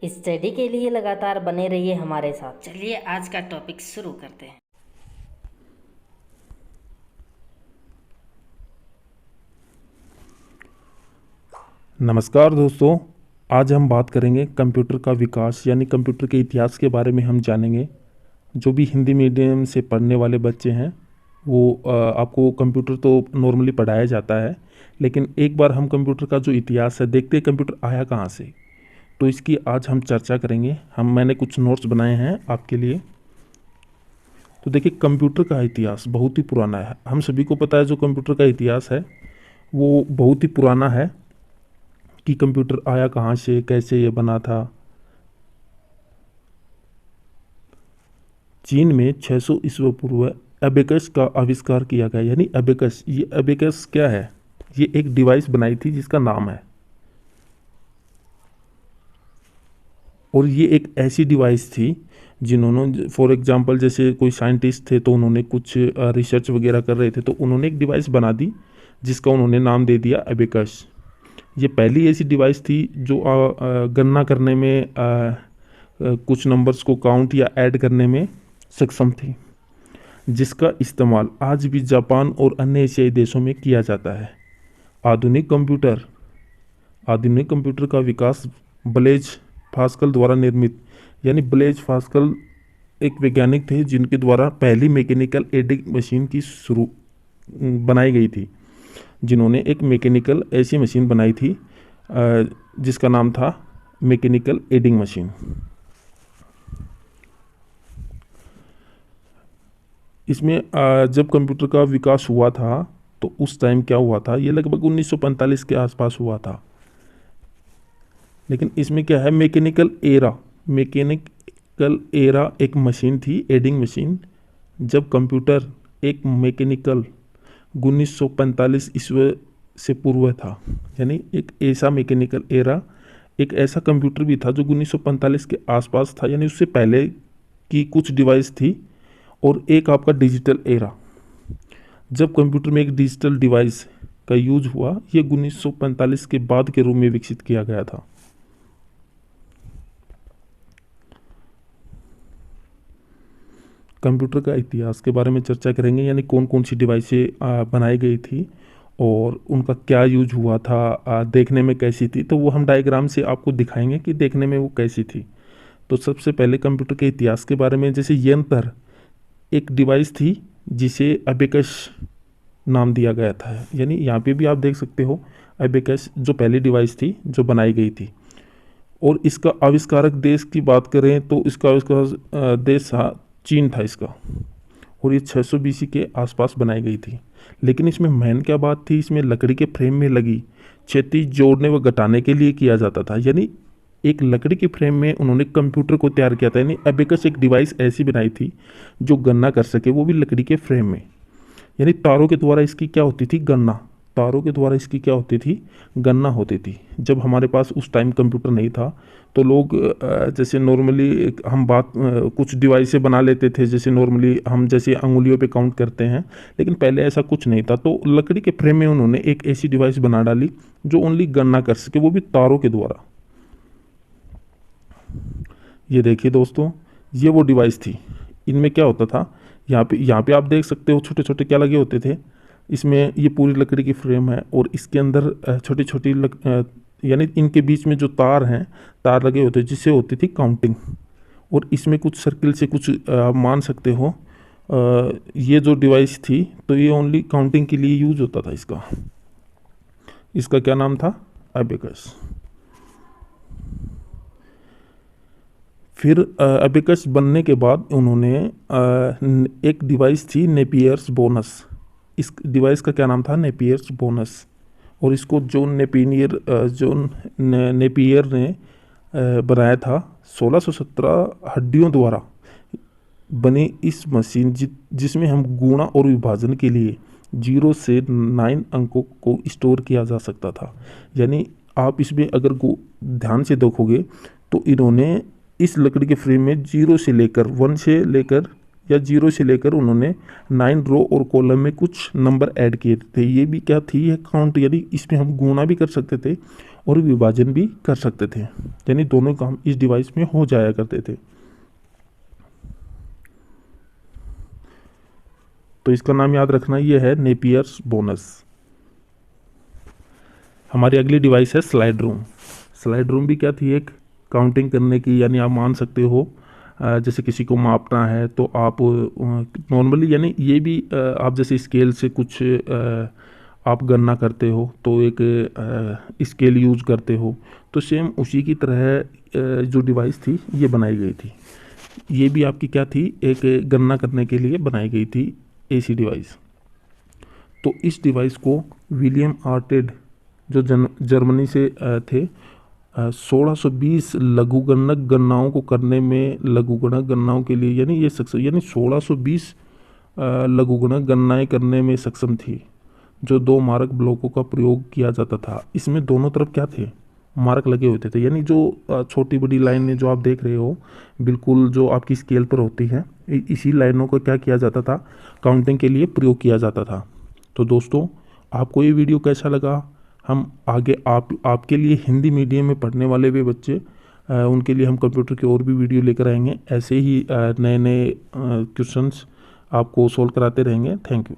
Study के लिए लगातार बने रहिए हमारे साथ। चलिए आज का टॉपिक शुरू करते हैं। नमस्कार दोस्तों, आज हम बात करेंगे कंप्यूटर का विकास यानी कंप्यूटर के इतिहास के बारे में हम जानेंगे। जो भी हिंदी मीडियम से पढ़ने वाले बच्चे हैं वो आपको कंप्यूटर तो नॉर्मली पढ़ाया जाता है, लेकिन एक बार हम कंप्यूटर का जो इतिहास है देखते हैं कंप्यूटर आया कहाँ से। तो इसकी आज हम चर्चा करेंगे। मैंने कुछ नोट्स बनाए हैं आपके लिए। तो देखिए, कंप्यूटर का इतिहास बहुत ही पुराना है। हम सभी को पता है जो कंप्यूटर का इतिहास है वो बहुत ही पुराना है कि कंप्यूटर आया कहाँ से, कैसे ये बना था। चीन में 600 ईस्वी पूर्व एबेकस का आविष्कार किया गया। यानी एबेकस, ये एबेकस क्या है? ये एक डिवाइस बनाई थी जिसका नाम है, और ये एक ऐसी डिवाइस थी जिन्होंने, फॉर एग्जांपल जैसे कोई साइंटिस्ट थे तो उन्होंने कुछ रिसर्च वगैरह कर रहे थे तो उन्होंने एक डिवाइस बना दी जिसका उन्होंने नाम दे दिया एबेकस। ये पहली ऐसी डिवाइस थी जो गणना करने में कुछ नंबर्स को काउंट या ऐड करने में सक्षम थी, जिसका इस्तेमाल आज भी जापान और अन्य एशियाई देशों में किया जाता है। आधुनिक कंप्यूटर का विकास ब्लेज पास्कल द्वारा निर्मित, यानी ब्लेज पास्कल एक वैज्ञानिक थे जिनके द्वारा पहली मैकेनिकल एडिंग मशीन की शुरू बनाई गई थी। जिन्होंने एक मैकेनिकल ऐसी मशीन बनाई थी जिसका नाम था मैकेनिकल एडिंग मशीन। इसमें जब कंप्यूटर का विकास हुआ था तो उस टाइम क्या हुआ था, ये लगभग 1945 के आसपास हुआ था। लेकिन इसमें क्या है, मैकेनिकल एरा एक मशीन थी, एडिंग मशीन। जब कंप्यूटर एक मैकेनिकल 1945 ईस्वी से पूर्व था, यानी एक ऐसा मैकेनिकल एरा, एक ऐसा कंप्यूटर भी था जो 1945 के आसपास था, यानी उससे पहले की कुछ डिवाइस थी, और एक आपका डिजिटल एरा। जब कंप्यूटर में एक डिजिटल डिवाइस का यूज हुआ, ये 1945 के बाद के रूप में विकसित किया गया था। कंप्यूटर का इतिहास के बारे में चर्चा करेंगे, यानी कौन कौन सी डिवाइसें बनाई गई थी और उनका क्या यूज हुआ था, देखने में कैसी थी। तो वो हम डायग्राम से आपको दिखाएंगे कि देखने में वो कैसी थी। तो सबसे पहले कंप्यूटर के इतिहास के बारे में, जैसे यंत्र एक डिवाइस थी जिसे अबेकस नाम दिया गया था। यानी यहाँ पे भी आप देख सकते हो अबेकस जो पहली डिवाइस थी जो बनाई गई थी। और इसका आविष्कारक देश की बात करें तो इसका आविष्कार देश चीन था इसका, और ये 600 BC के आसपास बनाई गई थी। लेकिन इसमें मेन क्या बात थी, इसमें लकड़ी के फ्रेम में लगी क्षति जोड़ने व घटाने के लिए किया जाता था। यानी एक लकड़ी के फ्रेम में उन्होंने कंप्यूटर को तैयार किया था। यानी एबेकस एक डिवाइस ऐसी बनाई थी जो गणना कर सके, वो भी लकड़ी के फ्रेम में। यानी तारों के द्वारा इसकी क्या होती थी, गणना होती थी। जब हमारे पास उस टाइम कंप्यूटर नहीं था तो लोग जैसे नॉर्मली हम कुछ डिवाइसें बना लेते थे, जैसे नॉर्मली हम जैसे अंगुलियों पे काउंट करते हैं, लेकिन पहले ऐसा कुछ नहीं था। तो लकड़ी के फ्रेम में उन्होंने एक ऐसी डिवाइस बना डाली जो ओनली गणना कर सके, वो भी तारों के द्वारा। ये देखिए दोस्तों, ये वो डिवाइस थी। इनमें क्या होता था, यहाँ पे आप देख सकते हो छोटे छोटे क्या लगे होते थे। इसमें ये पूरी लकड़ी की फ्रेम है और इसके अंदर छोटी छोटी यानी इनके बीच में जो तार लगे होते जिससे होती थी काउंटिंग। और इसमें कुछ सर्किल से कुछ मान सकते हो ये जो डिवाइस थी तो ये ओनली काउंटिंग के लिए यूज होता था। इसका क्या नाम था, एबेकस। फिर एबेकस बनने के बाद उन्होंने एक डिवाइस थी नेपियर्स बोनस। इस डिवाइस का क्या नाम था, नेपियर्स बोनस। और इसको जॉन नेपियर ने बनाया था। 1617 हड्डियों द्वारा बनी इस मशीन जिसमें हम गुणा और विभाजन के लिए 0 से 9 अंकों को स्टोर किया जा सकता था। यानी आप इसमें अगर ध्यान से देखोगे तो इन्होंने इस लकड़ी के फ्रेम में 0 से लेकर 1 से लेकर या 0 से लेकर उन्होंने 9 रो और कॉलम में कुछ नंबर ऐड किए थे। ये भी क्या थी, ये काउंट, यानी इसमें हम गुणा भी कर सकते थे और विभाजन भी कर सकते थे, यानी दोनों काम इस डिवाइस में हो जाया करते थे। तो इसका नाम याद रखना, ये है नेपियर्स बोनस। हमारी अगली डिवाइस है स्लाइड रूम। स्लाइड रूम भी क्या थी, एक काउंटिंग करने की, यानी आप मान सकते हो जैसे किसी को मापना है तो आप नॉर्मली, यानी ये भी आप जैसे स्केल से कुछ आप गणना करते हो तो एक स्केल यूज करते हो, तो सेम उसी की तरह जो डिवाइस थी ये बनाई गई थी। ये भी आपकी क्या थी, एक गणना करने के लिए बनाई गई थी ऐसी डिवाइस। तो इस डिवाइस को विलियम आर्टेड जो जर्मनी से थे, 1620 लघुगणक गणनाओं को करने में, लघुगणक गणनाओं के लिए, यानी ये सक्षम, यानी 1620 लघुगणक गणनाएं करने में सक्षम थी, जो 2 मारक ब्लॉकों का प्रयोग किया जाता था। इसमें दोनों तरफ क्या थे, मार्क लगे होते थे, यानी जो छोटी बड़ी लाइनें जो आप देख रहे हो बिल्कुल जो आपकी स्केल पर होती हैं, इसी लाइनों को क्या किया जाता था, काउंटिंग के लिए प्रयोग किया जाता था। तो दोस्तों, आपको ये वीडियो कैसा लगा? हम आगे आपके लिए हिंदी मीडियम में पढ़ने वाले भी बच्चे, उनके लिए हम कंप्यूटर के और भी वीडियो लेकर आएंगे। ऐसे ही नए नए क्वेश्चंस आपको सोल्व कराते रहेंगे। Thank you.